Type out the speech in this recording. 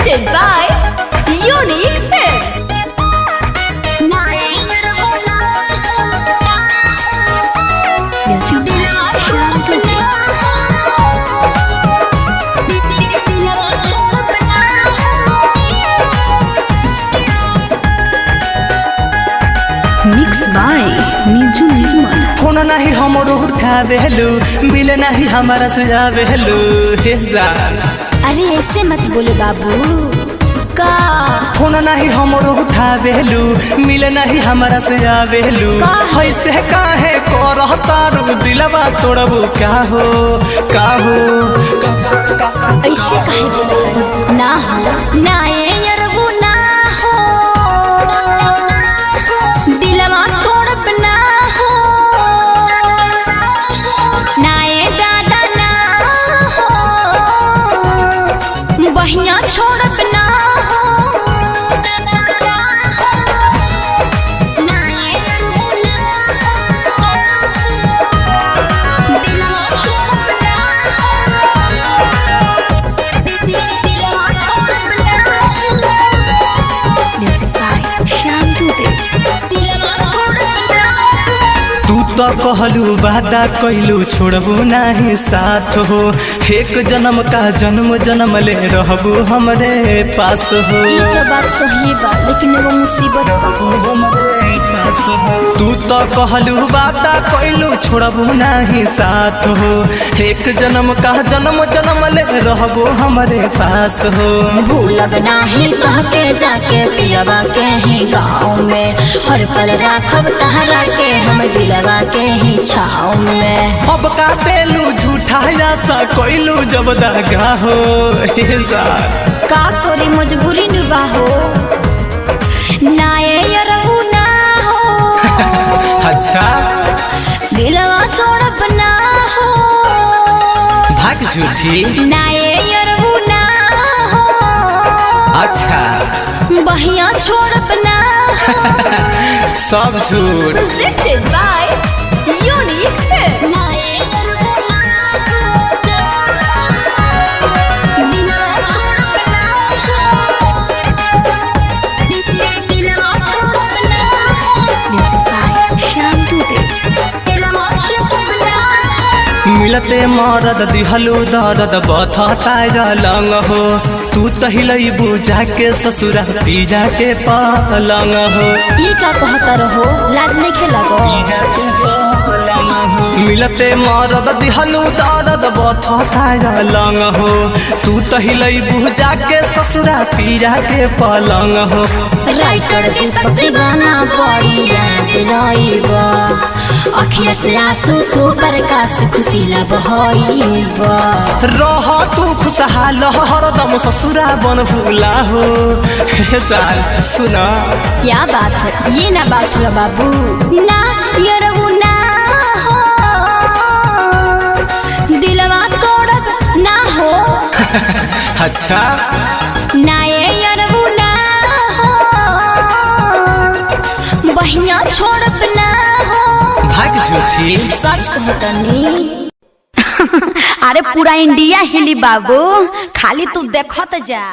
Presented by Unique Films. Mix by Niju Nirmal. Phone नहीं हमरो उठावेलू, मिले नहीं हमारा से आवेलू हे जान। अरे ऐसे मत बोलो बाबू का। फोन नहीं हमरो उठावेलू, मिले नहीं हमारा से आवेलू। ऐसे काहे करहता रू दिलवा तोड़बू का हो का हो। ऐसे काहे बोलता ना हो ना ये यरबू ना हो, दिलवा तोड़ब ना हो, ना ये दादा ना हो, बहिया छोड़ब ना हो, ना ये यरबू ना हो, दिलवा तोड़ब ना हो। Music by Shyam Dubey. तू तो कहलू वादा कैलू छोड़बू नहीं साथ हो, एक जन्म का जन्म जन्म ले रहबू हमरे पास हो। ये तो बात सही बा, लेकिन वो मुसीबत बा। तू तो कहलू वादा कैलू छोड़बू नहीं साथ हो, एक जन्म का जन्म जन्म ले रहबू हमरे पास हो। भूलब नाही कहके जाके पियवा के ही गाँव में, हर पल राखब तहरा के हम दिलवा के ही छाँव में। अब का तेलू झूठा सा कैलू जब दगा हो हे जान। का कोरी मजबूरी नुबा हो, ना ये यरहू ना हो। अच्छा दिलवा तोड़ब ना हो, भाग झूठी ना ये यरहू ना हो। अच्छा बहिया छोड़ब ना हो। सब झूठ। Presented by Unique Films. ना ये यरहू ना हो, दिलवा तोड़ब ना हो, दिलवा तोड़ब ना हो। Music by Shyam Dubey. दिलवा तोड़ब ना हो। मिलते मरद दिहलू दर्द बथता लंग हो, तू तहिलई बुझा के ससुरा पीजा के पलंग हो। ये का कहता रहो, लाज नहीं खेला गो। मिलते मरद दिहलू दर्द बथता लंग हो, तू तहिलई बुझा के ससुरा पीजा के पलंग हो। राइटर दीपक दीवाना बड़ी याद लाइबा, अखिया से आंसू तू प्रकाश खुशी लब होइबा। रह तू खुशहाल हरदम ससुरा बन भूला हो हे जान। सुना क्या बात है, ये ना बात है बाबू। ना ये रहू ना हो, दिलवा तोड़ब ना हो। अच्छा ना ये रहू ना हो, बहिया छोड़ब ना हो। भाग झूठी सच कहतनी। अरे पूरा इंडिया हिली बाबू, खाली तू देखत जा।